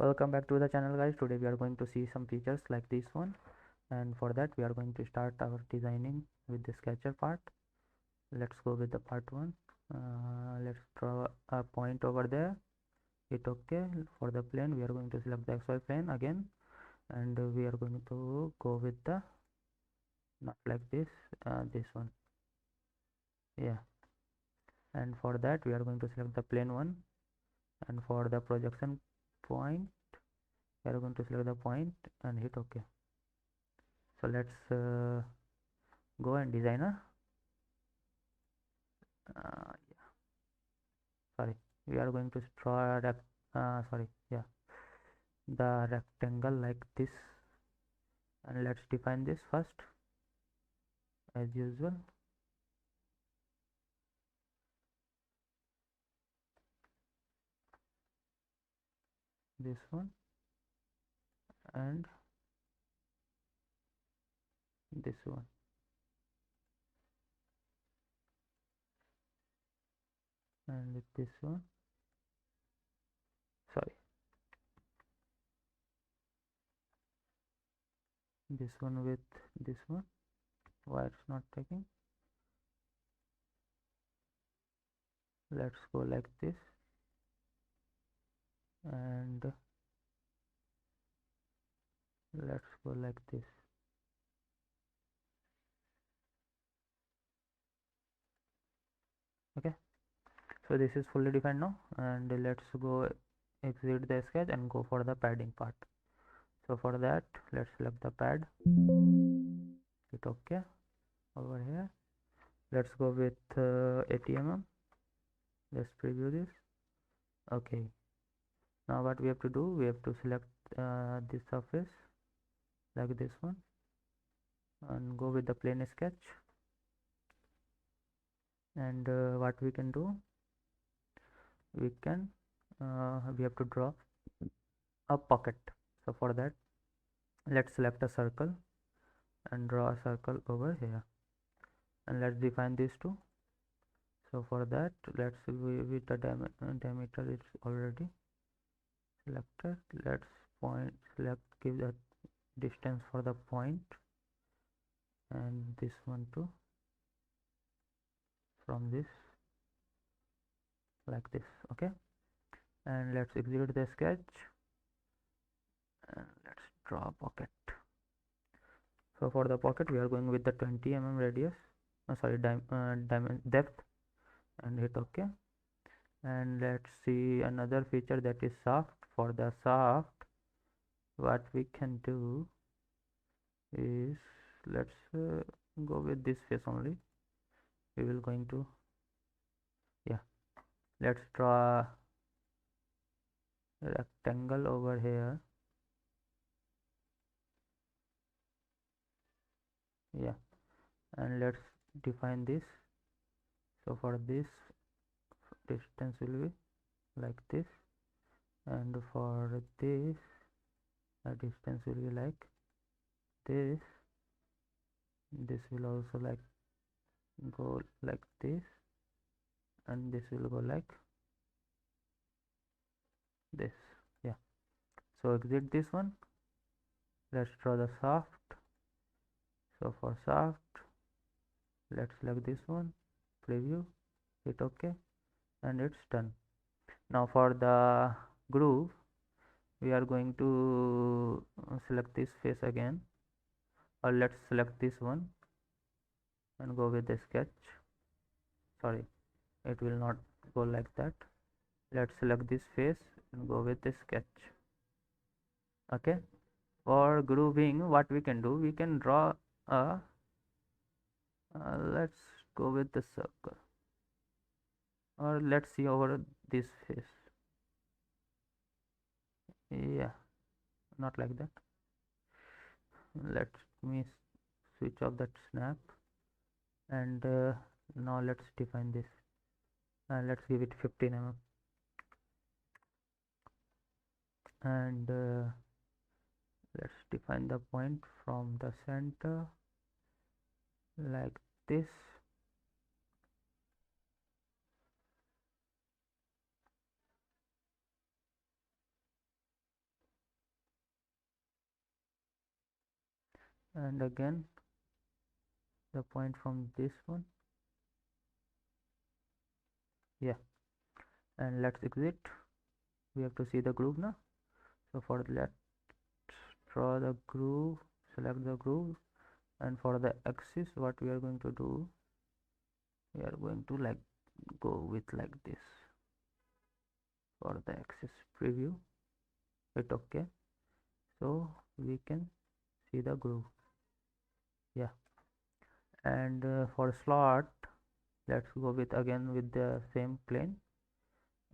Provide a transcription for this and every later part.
Welcome back to the channel, guys. Today we are going to see some features like this one, and for that we are going to start our designing with the sketcher part. Let's go with the part 1. Let's draw a point over there. Hit OK. For the plane we are going to select the XY plane again, and we are going to go with the not like this one. Yeah, and for that we are going to select the plane 1, and for the projection point we are going to select the point and hit OK. So let's go and design a yeah, sorry, we are going to draw a the rectangle like this, and let's define this first as usual. This one and this one. And with this one, sorry, this one with this one. Why it's not taking? Let's go like this, and let's go like this. Okay, so this is fully defined now, and let's go exit the sketch and go for the padding part. So for that, let's select the pad, hit OK over here. Let's go with 80 mm. Let's preview this. Okay, now what we have to do, we have to select this surface like this one and go with the plane sketch. And what we can do, we have to draw a pocket. So for that, let's select a circle and draw a circle over here, and let's define these two. So for that, let's with the diameter is already selected. Let's give the distance for the point, and this one too, from this like this. Okay, and let's execute the sketch, and let's draw a pocket. So for the pocket we are going with the 20 mm radius, depth, and hit OK. And let's see another feature, that is shaft. For the shaft, what we can do is, let's go with this face only. We will going to, yeah, let's draw a rectangle over here. Yeah, and let's define this. So for this, distance will be like this, and for this, the distance will be like this. This will also like go like this, and this will go like this. Yeah, so exit this one. Let's draw the shaft. So for shaft, let's select this one, preview, hit OK, and it's done. Now for the groove, we are going to select this face again, or let's select this one and go with the sketch. Sorry, it will not go like that. Let's select this face and go with the sketch. Okay, for grooving, what we can do, we can draw a let's go with the circle, or let's see over this face. Yeah, not like that. Let me switch off that snap, and now let's define this, and let's give it 15 mm, and let's define the point from the center like this. and again the point from this one. Yeah, and let's exit. We have to see the groove now. So for let's draw the groove, select the groove, and for the axis what we are going to do, we are going to like go with like this. For the axis preview, hit OK, so we can see the groove. Yeah, and for slot, let's go with again with the same plane,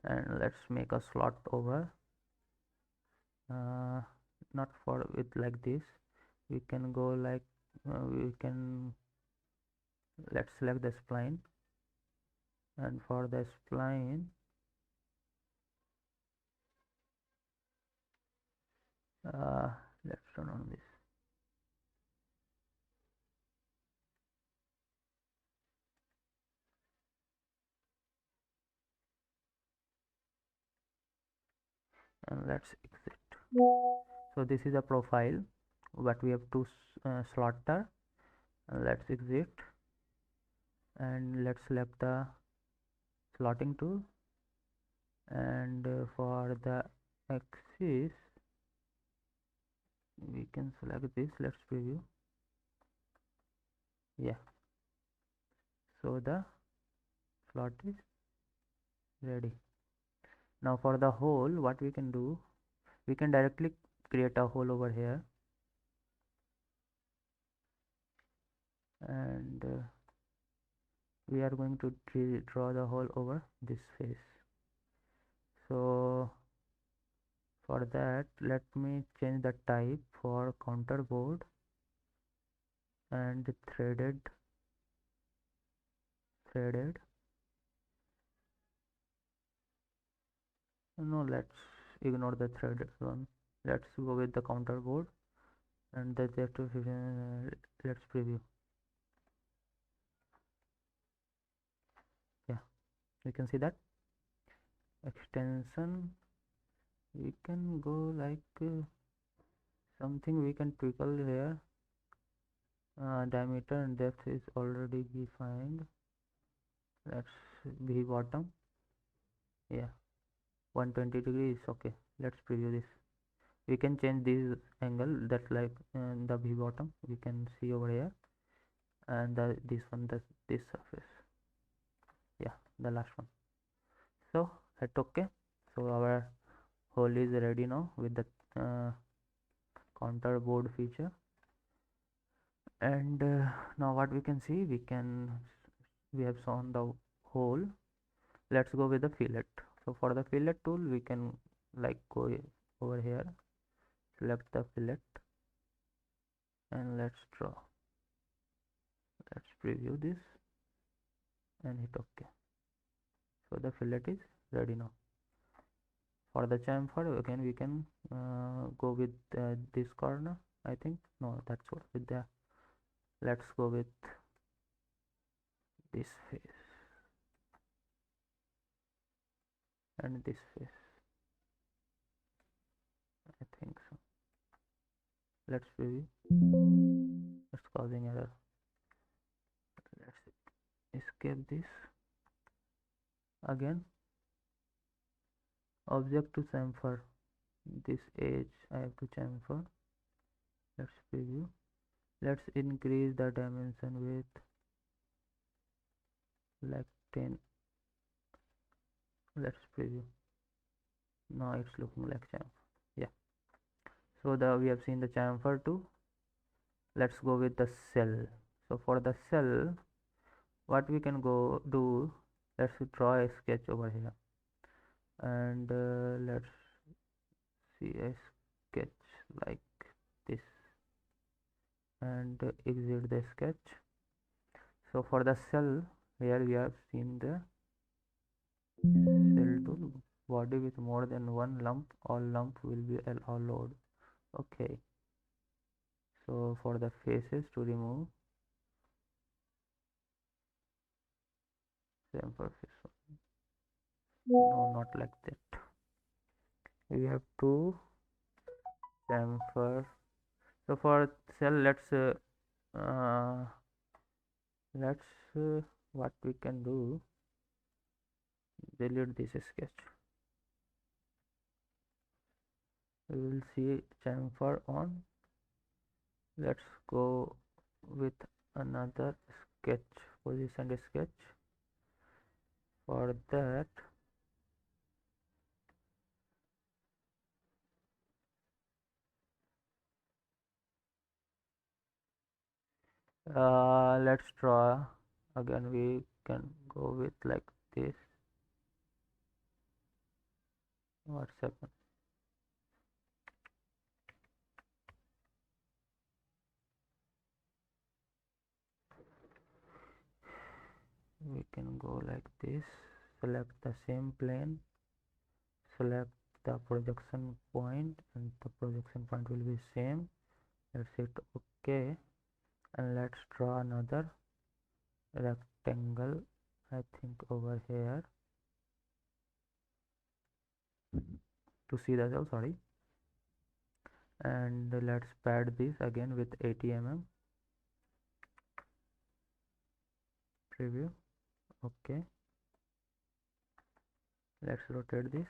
and let's make a slot over, not for with like this. We can go like we can, let's select the spline, and for the spline uh, let's turn on this, and let's exit. So this is a profile, but we have to slotter. Let's exit, and let's select the slotting tool, and for the axis we can select this. Let's preview. Yeah, so the slot is ready. Now for the hole, what we can do, we can directly create a hole over here, and we are going to draw the hole over this face. So for that, let me change the type for counter board and threaded. No, let's ignore the threaded one. Let's go with the counter board, and the let's preview. Yeah, you can see that extension. We can go like something we can twinkle here. Diameter and depth is already defined. Let's be bottom. Yeah, 120 degrees. Okay, let's preview this. We can change this angle, that's like the V bottom we can see over here, and this one, this surface. Yeah, the last one. So hit OK. So our hole is ready now with the counter board feature. And now what we can see, we have shown the hole. Let's go with the fillet. So for the fillet tool, we can like go over here, select the fillet, and let's draw. Let's preview this and hit OK. So the fillet is ready now. For the chamfer, again we can go with this corner. I think no, that's what with the, let's go with this face and this face. I think so. Let's preview. It's causing error. Let's escape this. Again, object to chamfer. This edge I have to chamfer. Let's preview. Let's increase the dimension with like 10. Let's preview. Now it's looking like chamfer. Yeah. So we have seen the chamfer too. Let's go with the cell. So for the cell, what we can go do, let's draw a sketch over here, and let's see a sketch like this, and exit the sketch. So for the cell, here we have seen the cell tool, body with more than one lump, all lump will be allowed. Okay, so for the faces to remove, same for face. No, not like that. We have to chamfer So for cell, uh, let's what we can do, delete this sketch. We will see chamfer on. Let's go with another sketch, positioned sketch. For that, let's draw again. We can go with like this. What's happened? We can go like this. Select the same plane, select the projection point, and the projection point will be same. Let's hit OK, and let's draw another rectangle, I think over here, to see the cell, sorry. And let's pad this again with 80 mm. Preview. OK, let's rotate this,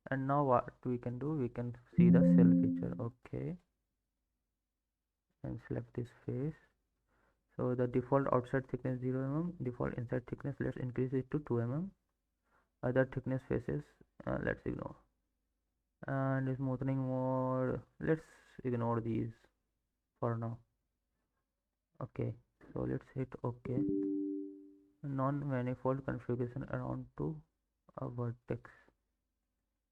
and now what we can do, we can see the cell feature. OK, and select this face. So the default outside thickness 0 mm, default inside thickness, let's increase it to 2 mm. Other thickness faces, let's ignore. And smoothing mode, let's ignore these for now. Okay, so let's hit OK. Non-manifold configuration around to a vertex.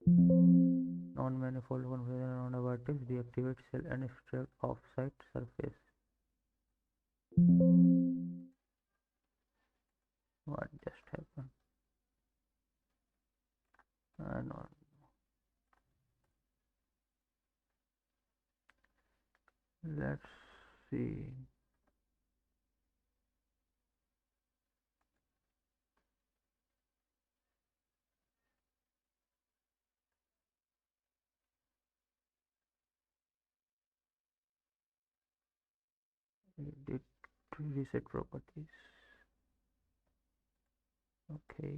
Non-manifold configuration around a vertex, deactivate cell and extract offsite surface. What just happened? No. Let's see. Edit reset properties. Okay,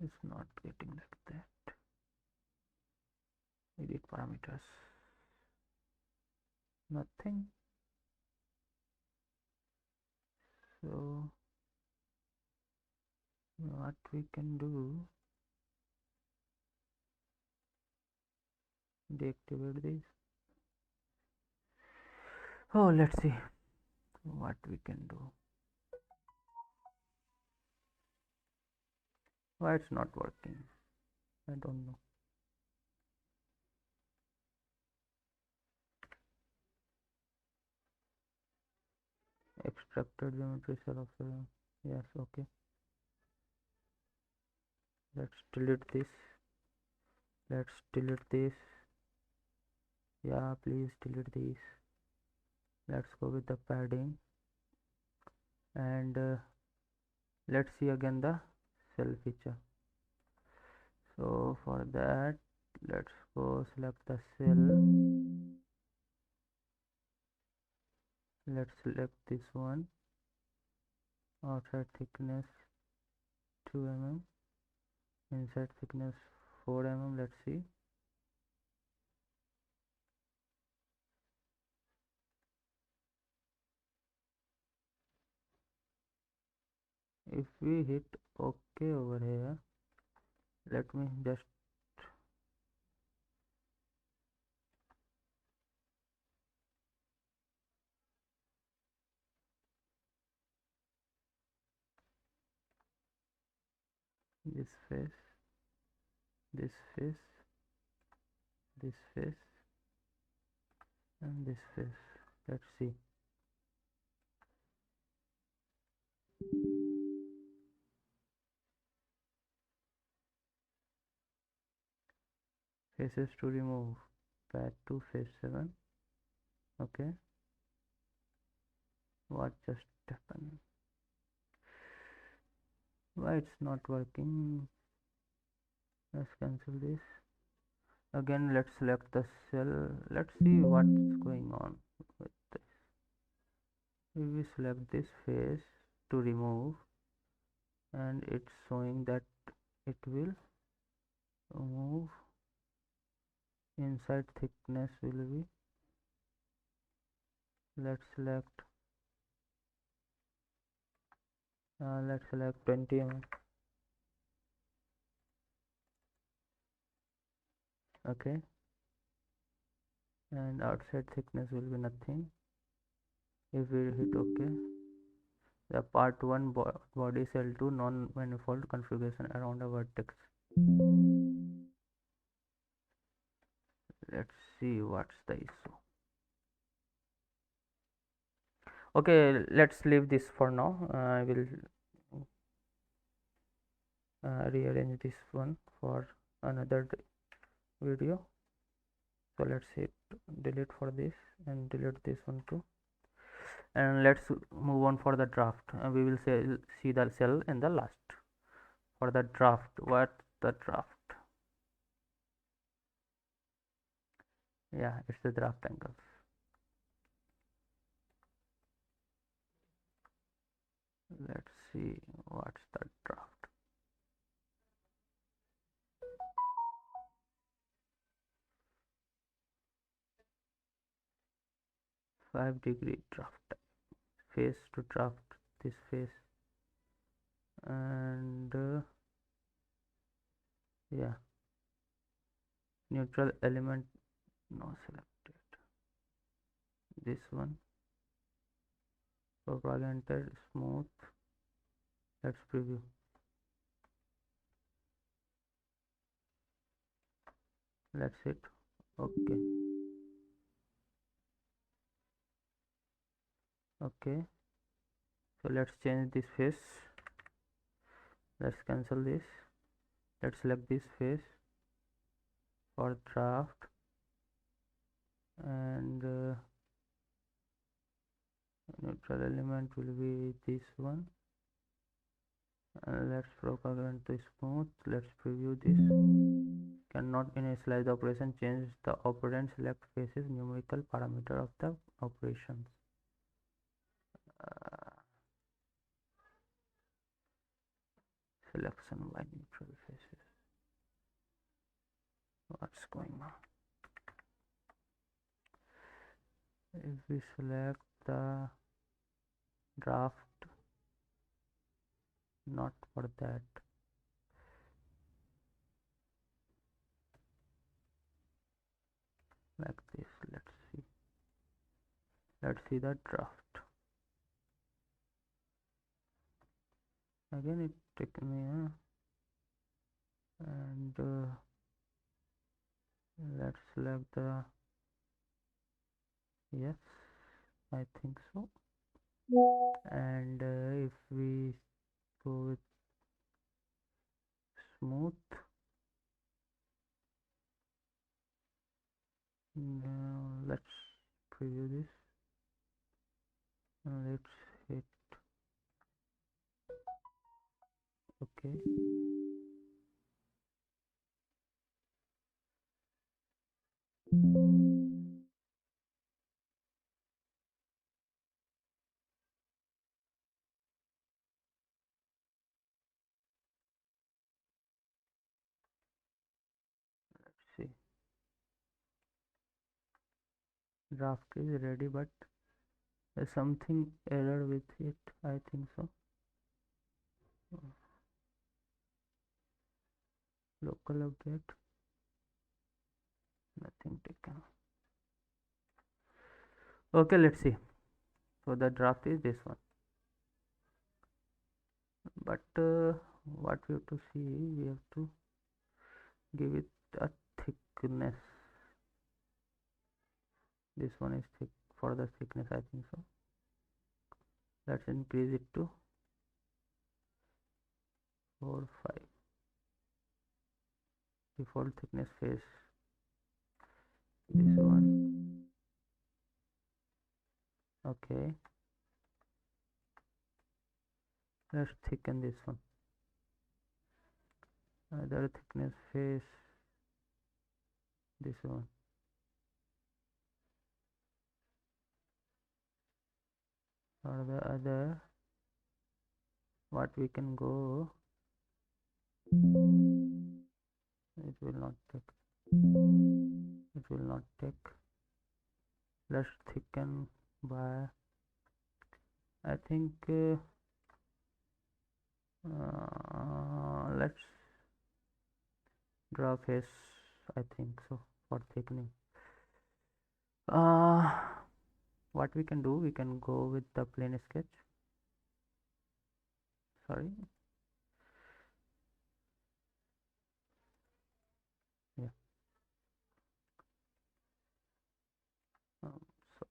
it's not getting like that. Edit parameters, nothing. So what we can do, deactivate this. Oh, let's see what we can do. Why it's not working, I don't know. Extracted geometry cell of yes. Okay, let's delete this. Let's delete this. Yeah, please delete this. Let's go with the padding, and let's see again the cell feature. So for that, let's go select the cell. Let's select this one. Outside thickness 2 mm, inside thickness 4 mm. Let's see. If we hit OK over here, let me just this face, this face, this face, and this face. Let's see. Faces to remove. Pad to face 7. Okay. What just happened? Why it's not working? Let's cancel this. Again, let's select the cell. Let's see what's going on with this. If we select this face to remove, and it's showing that it will move inside thickness will be, let's select 20 mm. Okay, and outside thickness will be nothing. If we hit OK, the part 1 body cell to non-manifold configuration around a vertex. Let's see what's the issue. Okay, let's leave this for now. I will rearrange this one for another video. So let's hit delete for this and delete this one too, and let's move on for the draft. We will see the cell in the last. For the draft, what the draft? Yeah, it's the draft angles. Let's see what's the draft. 5-degree draft, face to draft this face, and yeah, neutral element no selected. This one propagated smooth. Let's preview. Let's hit OK. Okay, so let's change this face. Let's cancel this. Let's select this face for draft, and neutral element will be this one. Let's propagate to smooth. Let's preview this. Cannot initialize the operation. Change the operand. Select faces numerical parameter of the operations. Selection by neutral faces. What's going on? If we select the draft, not for that. Like this. Let's see the draft. Again, it took me and let's select the yes, I think so. And if we go with smooth, now let's preview this. Let's hit OK. Let's see. Draft is ready, but there's something error with it, I think so. Local object, nothing taken. Okay, let's see. So the draft is this one, but what we have to see, we have to give it a thickness. This one is thick for the thickness, I think so. Let's increase it to 4 5. Default thickness face, this one. Okay, let's thicken this one. Other thickness face, this one. For the other, what we can go, it will not take, it will not take. Let's thicken by, I think let's draw face, I think so, for thickening. What we can do, we can go with the plane sketch, sorry, yeah. um, so,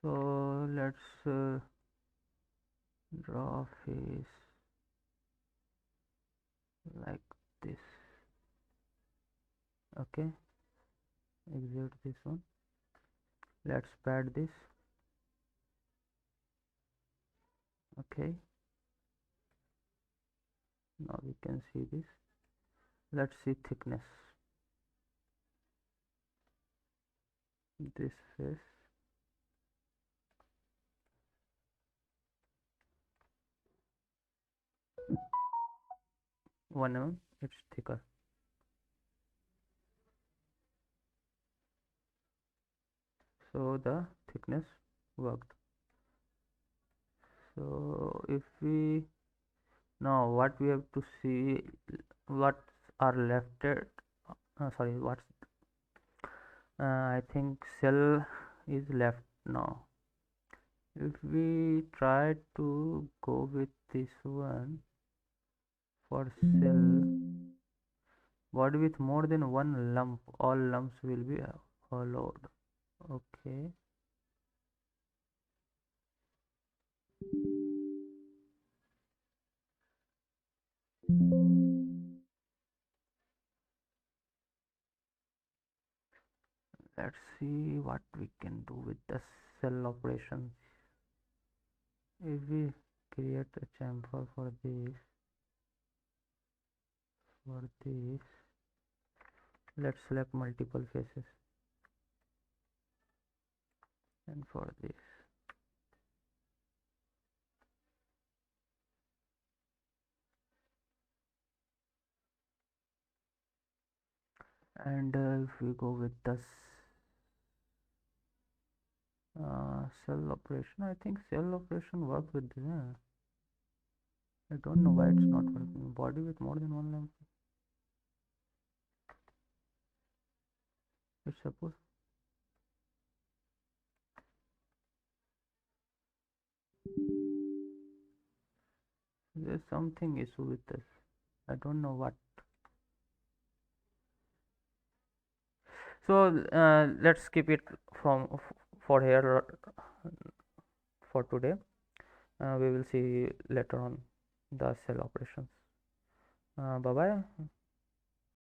so let's draw face like this. Okay, exit this one. Let's pad this. Okay, now we can see this. Let's see thickness. This face, 1 mm, it's thicker. So the thickness worked. So if we, now what we have to see, what are left, sorry, what's I think cell is left now. If we try to go with this one for cell, body with more than one lump, all lumps will be hollowed. Okay, let's see what we can do with the cell operations. If we create a chamfer for this, let's select multiple faces, and for this, and if we go with the cell operation, I think cell operation works with this. I don't know why it's not working. Body with more than one lamp. Let's suppose there's something issue with this. I don't know what. So let's keep it from for here for today. We will see later on the cell operations. Bye bye.